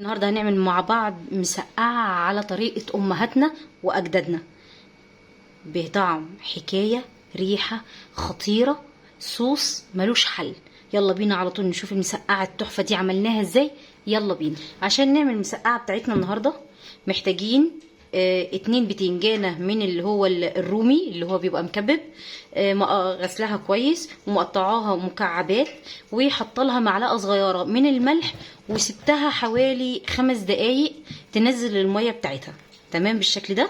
النهارده هنعمل مع بعض مسقعة على طريقة أمهاتنا وأجدادنا، بطعم حكاية، ريحة خطيرة، صوص ملوش حل. يلا بينا على طول نشوف المسقعة التحفة دي عملناها ازاي. يلا بينا. عشان نعمل المسقعة بتاعتنا النهاردة محتاجين 2 بتنجانة من اللي هو الرومي اللي هو بيبقى مكبب، غسلها كويس ومقطعاها مكعبات، وحطلها معلقة صغيرة من الملح، وسبتها حوالي 5 دقايق تنزل المية بتاعتها. تمام بالشكل ده.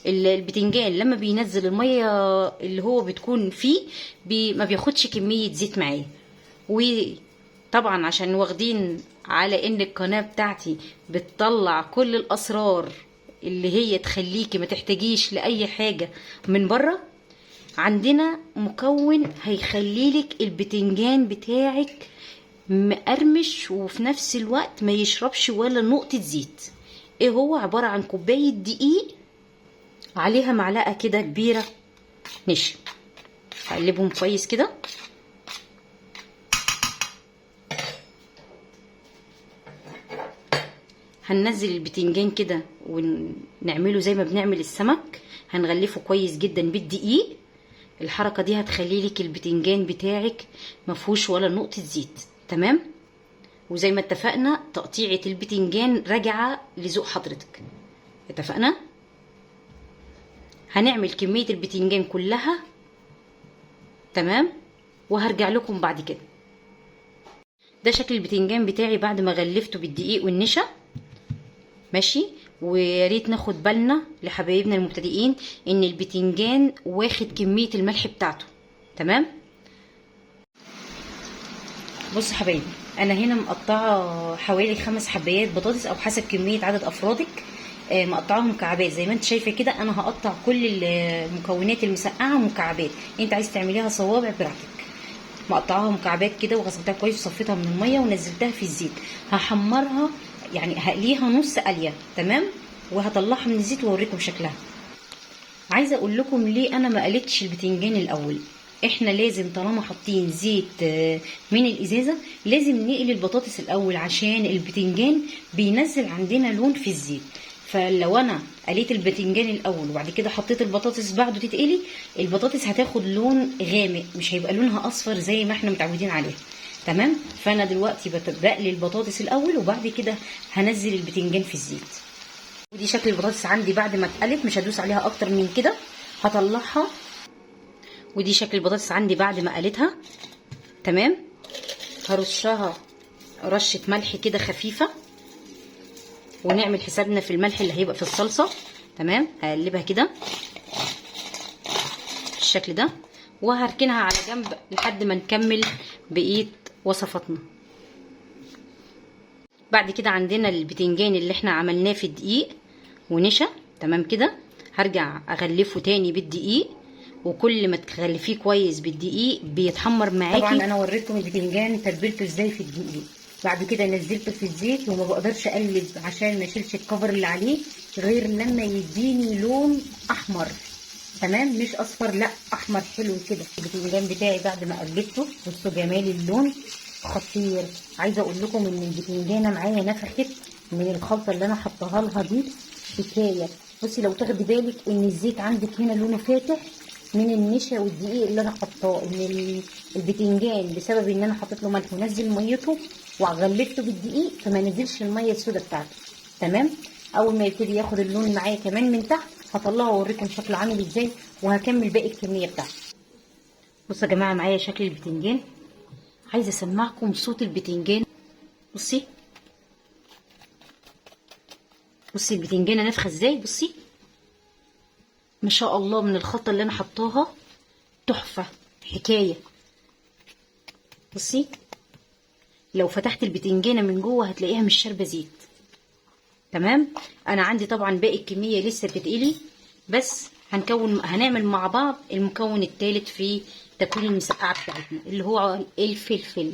البتنجان لما بينزل المية اللي هو بتكون فيه ما بياخدش كمية زيت معاه. وطبعا عشان واخدين على ان القناة بتاعتي بتطلع كل الاسرار اللي هي تخليكي ما تحتاجيش لاي حاجة من بره، عندنا مكون هيخليلك البتنجان بتاعك مقرمش وفي نفس الوقت ما يشربش ولا نقطة زيت. ايه هو؟ عبارة عن كوباية دقيق عليها معلقة كده كبيرة نشا. هقلبهم كويس كده. هننزل البتنجان كده ونعمله زي ما بنعمل السمك، هنغلفه كويس جدا بالدقيق. الحركة دي هتخلي لك البتنجان بتاعك مفهوش ولا نقطة زيت. تمام. وزي ما اتفقنا تقطيعة البتنجان راجعة لذوق حضرتك. اتفقنا. هنعمل كمية البتنجان كلها. تمام. وهرجع لكم بعد كده. ده شكل البتنجان بتاعي بعد ما غلفته بالدقيق والنشا. ماشي. ويا ريت ناخد بالنا لحبايبنا المبتدئين ان البتنجان واخد كمية الملح بتاعته. تمام. بص حبايبي، انا هنا مقطعه حوالي 5 حبايات بطاطس او حسب كميه عدد افرادك. مقطعاهم مكعبات زي ما انت شايفه كده. انا هقطع كل المكونات المسقعه مكعبات، انت عايز تعمليها صوابع براحتك. مقطعاها مكعبات كده وغسلتها كويس وصفيتها من الميه ونزلتها في الزيت. هحمرها يعني هقليها نص قليه. تمام. وهطلعها من الزيت واوريكم شكلها. عايزه اقول لكم ليه انا ما قلتش البتنجان الاول. احنا لازم طالما حاطين زيت من الازازه لازم نقلي البطاطس الاول، عشان البتنجان بينزل عندنا لون في الزيت. فلو انا قليت البتنجان الاول وبعد كده حطيت البطاطس بعده تتقلي، البطاطس هتاخد لون غامق، مش هيبقى لونها اصفر زي ما احنا متعودين عليه. تمام. فانا دلوقتي بقلي البطاطس الاول وبعد كده هنزل البتنجان في الزيت. ودي شكل البطاطس عندي بعد ما اتقلت، مش هدوس عليها اكتر من كده، هطلعها. ودي شكل البطاطس عندي بعد ما قلتها. تمام. هرشها رشة ملح كده خفيفة، ونعمل حسابنا في الملح اللي هيبقى في الصلصة. تمام. هقلبها كده بالشكل ده، وهركنها على جنب لحد ما نكمل بقية وصفاتنا. بعد كده عندنا البتنجان اللي احنا عملناه في الدقيق ونشا. تمام كده. هرجع اغلفه تاني بالدقيق، وكل ما تغلفيه كويس بالدقيق بيتحمر معاكي. طبعا انا وريتكم البتنجان تتبيلته ازاي في الدقيق. بعد كده نزلته في الزيت وما بقدرش اقلب عشان ما اشيلش الكفر اللي عليه غير لما يديني لون احمر. تمام. مش اصفر، لا احمر حلو كده. البتنجان بتاعي بعد ما قلبته بصوا جمال اللون خطير. عايزه اقول لكم ان البتنجانه معايا نفخت من الخلطه اللي انا حطاها لها دي حكايه. بصي لو تاخدي بالك ان الزيت عندك هنا لونه فاتح من النشا والدقيق اللي انا حطاه، ان البتنجان بسبب ان انا حطيت له ملح ونزل ميته وغلفته بالدقيق فما نزلش الميه السوداء بتاعته. تمام. اول ما يبتدي ياخد اللون معايا كمان من تحت هطلعه واوريكم شكله عامل ازاي، وهكمل باقي الكميه بتاعته. بصوا يا جماعه معايا شكل البتنجان. عايزه اسمعكم صوت البتنجان. بصي بصي البتنجانه نافخه ازاي. بصي ما شاء الله من الخلطه اللي انا حطاها تحفه حكايه. بصي لو فتحت البتنجانه من جوه هتلاقيها مش شاربه زيت. تمام. انا عندي طبعا باقي الكميه لسه بتتقلي، بس هنعمل مع بعض المكون الثالث في تكوين المسقعه بتاعتنا اللي هو الفلفل.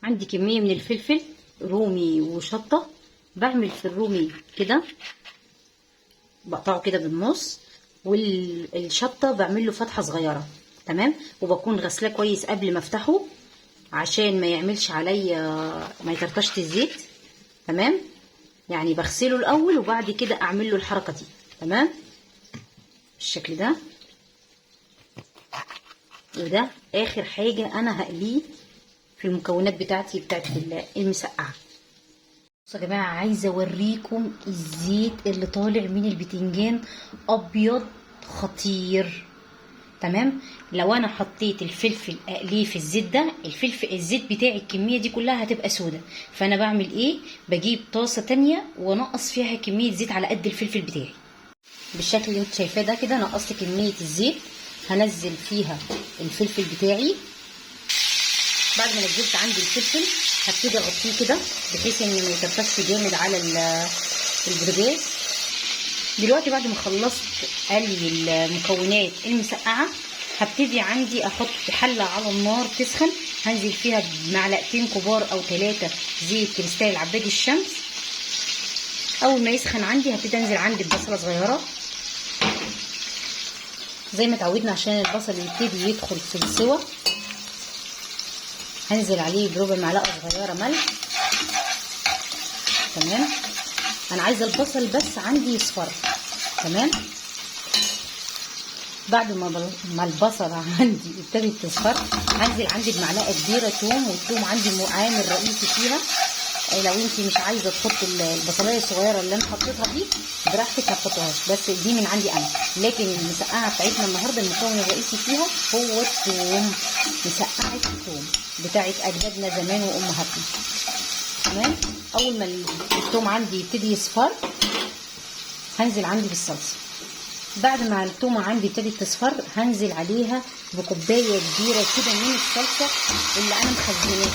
عندي كميه من الفلفل رومي وشطه. بعمل في الرومي كده بقطعه كده بالنص، والشطه بعمل له فتحه صغيره. تمام. وبكون غسلاه كويس قبل ما افتحه عشان ما يعملش عليا ما يطرطش الزيت. تمام. يعني بغسله الاول وبعد كده اعمل له الحركه دي. تمام بالشكل ده. وده اخر حاجه انا هقليه في المكونات بتاعتي بتاعت المسقعه. بصوا يا جماعه، عايزه اوريكم الزيت اللي طالع من البتنجان ابيض خطير. تمام. لو انا حطيت الفلفل اقليه في الزيت ده، الزيت بتاعي الكميه دي كلها هتبقى سودة. فانا بعمل ايه؟ بجيب طاسه تانية وانقص فيها كميه زيت على قد الفلفل بتاعي بالشكل اللي انت شايفاه ده كده. نقصت كميه الزيت، هنزل فيها الفلفل بتاعي. بعد ما نزلت عندي الفلفل هبتدي اغطيه كده بحيث ان ما يتبقاش جامد على البوتاجاز. دلوقتي بعد ما خلصت قلي المكونات المسقعه، هبتدي عندي احط حله على النار تسخن، هنزل فيها بمعلقتين كبار او 3 زيت كريستال عباد الشمس. اول ما يسخن عندي هبتدي انزل عندي ببصله صغيره زي ما اتعودنا عشان البصل يبتدي يدخل في السوا. هنزل عليه بربع معلقه صغيره ملح. تمام. انا عايزه البصل بس عندي يصفر. تمام. بعد ما البصله عندي ابتدت تصفر، هنزل عندي بمعلقه كبيره توم، والثوم عندي عامل رئيسي فيها. لو انت مش عايزه تحطي البصلايه الصغيره اللي انا حطيتها دي براحتك ما تحطوهاش، بس دي من عندي انا. لكن المسقعه بتاعتنا النهارده المكون الرئيسي فيها هو الثوم، مسقعه الثوم بتاعت اجدادنا زمان وامهاتنا. تمام. اول ما الثوم عندي يبتدي يصفر هنزل عندي بالصلصه. بعد ما الثومه عندي ابتدت تصفر هنزل عليها بكوبايه كبيره كده من الصلصه اللي انا مخزناها.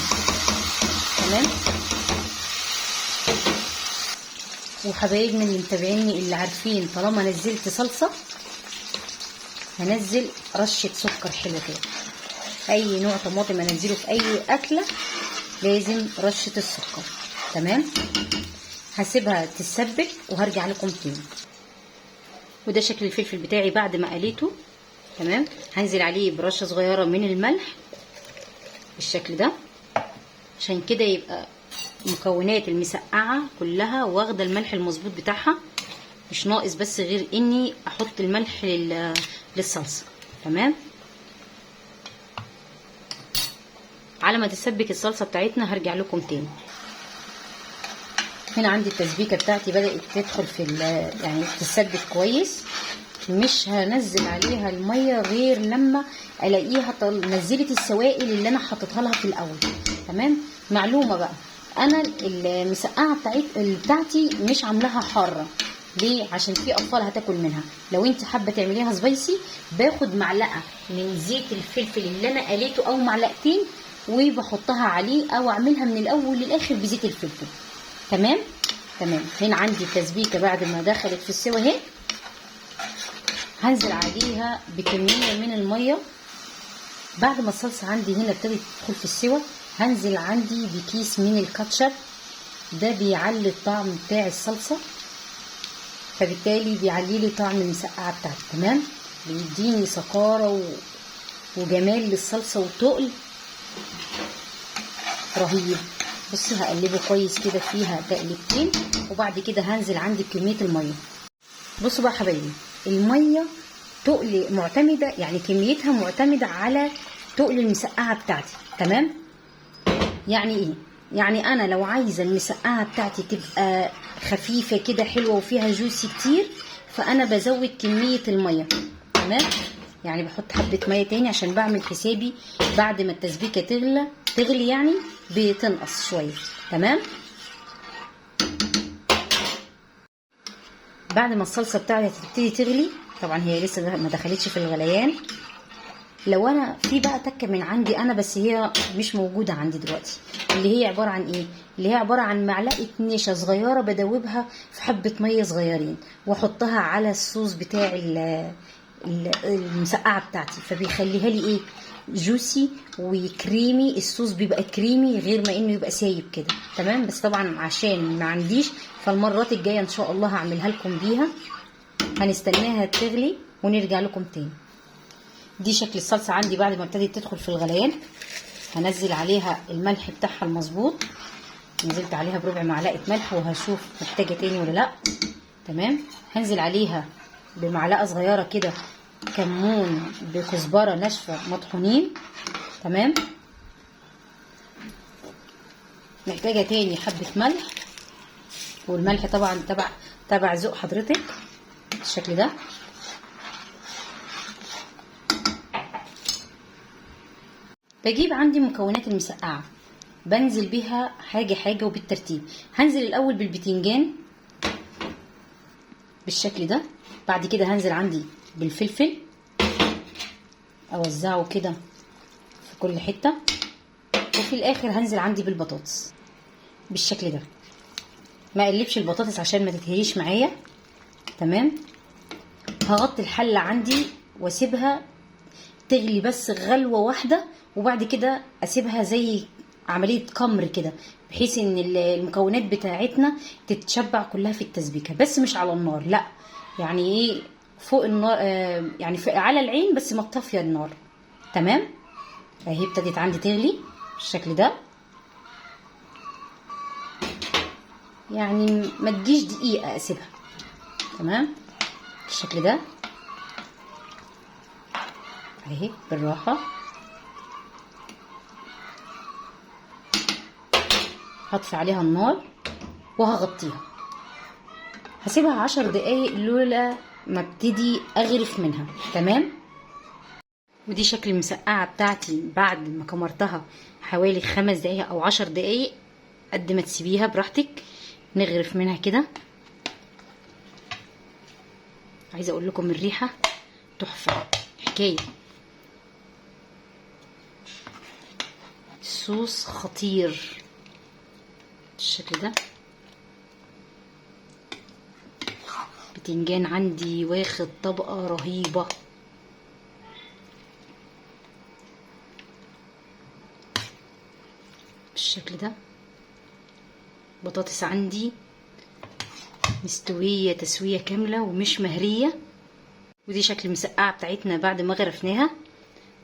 تمام. وحبايبنا اللي متابعيني اللي عارفين طالما نزلت صلصه هنزل رشه سكر حلوه كده. اي نوع طماطم انزله في اي اكله لازم رشه السكر. تمام. هسيبها تتسبك وهرجع لكم تاني. وده شكل الفلفل بتاعي بعد ما قليته. تمام. هنزل عليه برشه صغيره من الملح بالشكل ده عشان كده يبقى مكونات المسقعه كلها واخده الملح المظبوط بتاعها، مش ناقص بس غير اني احط الملح للصلصه. تمام. على ما تسبك الصلصه بتاعتنا هرجع لكم تاني. هنا عندي التسبيكه بتاعتي بدات تدخل في يعني تتسبك كويس. مش هنزل عليها الميه غير لما الاقيها نزلت السوائل اللي انا حطيتها لها في الاول. تمام. معلومه بقى، انا المسقعه بتاعتي مش عاملاها حاره. ليه؟ عشان في اطفال هتاكل منها. لو انت حابه تعمليها سبايسي باخد معلقه من زيت الفلفل اللي انا قليته او معلقتين وبحطها عليه، او اعملها من الاول للاخر بزيت الفلفل. تمام. تمام. هنا عندي التسبيكه بعد ما دخلت في السوا اهي، هنزل عليها بكميه من الميه. بعد ما الصلصه عندي هنا ابتدت تدخل في السوا هنزل عندي بكيس من الكاتشب. ده بيعلي الطعم بتاع الصلصه، فبالتالي بيعلي لي طعم المسقعه بتاعتي. تمام. بيديني سكاره وجمال للصلصه وتقل رهيب. بصي هقلبه كويس كده فيها تقلبتين، وبعد كده هنزل عندي بكميه الميه. بصوا بقى حبايبي، الميه تقل معتمده، يعني كميتها معتمده على تقل المسقعه بتاعتي. تمام. يعني ايه؟ يعني انا لو عايزه المسقعه بتاعتي تبقى خفيفه كده حلوه وفيها جوسي كتير فانا بزود كميه الميه. تمام. يعني بحط حبه ميه تاني عشان بعمل حسابي بعد ما التسبيكه تغلي يعني بتنقص شويه. تمام. بعد ما الصلصه بتاعتي تبتدي تغلي، طبعا هي لسه ما دخلتش في الغليان. لو انا في بقى تكه من عندي انا بس هي مش موجوده عندي دلوقتي، اللي هي عباره عن ايه؟ اللي هي عباره عن معلقه نشا صغيره بدوبها في حبه ميه صغيرين واحطها على الصوص بتاع المسقعه بتاعتي، فبيخليها لي ايه؟ جوسي وكريمي. الصوص بيبقى كريمي غير ما انه يبقى سايب كده. تمام. بس طبعا عشان ما عنديش فالمرات الجايه ان شاء الله هعملها لكم بيها. هنستناها تغلي ونرجع لكم تاني. دي شكل الصلصه عندي بعد ما ابتدت تدخل في الغليان. هنزل عليها الملح بتاعها المظبوط نزلت عليها بربع معلقه ملح وهشوف محتاجه تاني ولا لا. تمام. هنزل عليها بمعلقه صغيره كده كمون بكزبره ناشفه مطحونين. تمام. محتاجه تاني حبه ملح، والملح طبعا تبع ذوق حضرتك بالشكل ده. بجيب عندي مكونات المسقعه، بنزل بيها حاجه حاجه وبالترتيب. هنزل الاول بالبتنجان بالشكل ده، بعد كده هنزل عندي بالفلفل اوزعه كده في كل حته، وفي الاخر هنزل عندي بالبطاطس بالشكل ده. ما اقلبش البطاطس عشان ما تتهريش معايا. تمام. هغطي الحله عندي واسيبها تغلي بس غلوه واحده، وبعد كده اسيبها زي عمليه كمر كده، بحيث ان المكونات بتاعتنا تتشبع كلها في التسبيكه، بس مش على النار، لا يعني ايه، فوق النار، يعني على العين بس ما تطفي النار. تمام. اهي ابتدت عندي تغلي بالشكل ده، يعني ما تجيش دقيقه اسيبها. تمام بالشكل ده اهي بالراحه. هطفي عليها النار وهغطيها، هسيبها 10 دقايق لولا ما ابتدي اغرف منها. تمام. ودي شكل المسقعه بتاعتي بعد ما كمرتها حوالي 5 دقايق او 10 دقايق، قد ما تسيبيها براحتك. نغرف منها كده. عايزه اقول لكم الريحه تحفه حكايه، الصوص خطير بالشكل ده. بتنجان عندي واخد طبقه رهيبه بالشكل ده. بطاطس عندي مستويه تسويه كامله ومش مهريه. ودي شكل المسقعه بتاعتنا بعد ما غرفناها.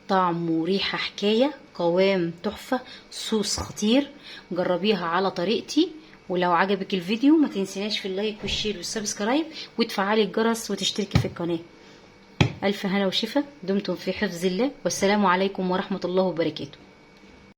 طعم وريحه حكايه، قوام تحفه، صوص خطير. جربيها على طريقتي، ولو عجبك الفيديو ما تنسيناش في اللايك والشير والسبسكرايب وتفعلي الجرس وتشتركي في القناه. الف هنا وشفا، دمتم في حفظ الله، والسلام عليكم ورحمه الله وبركاته.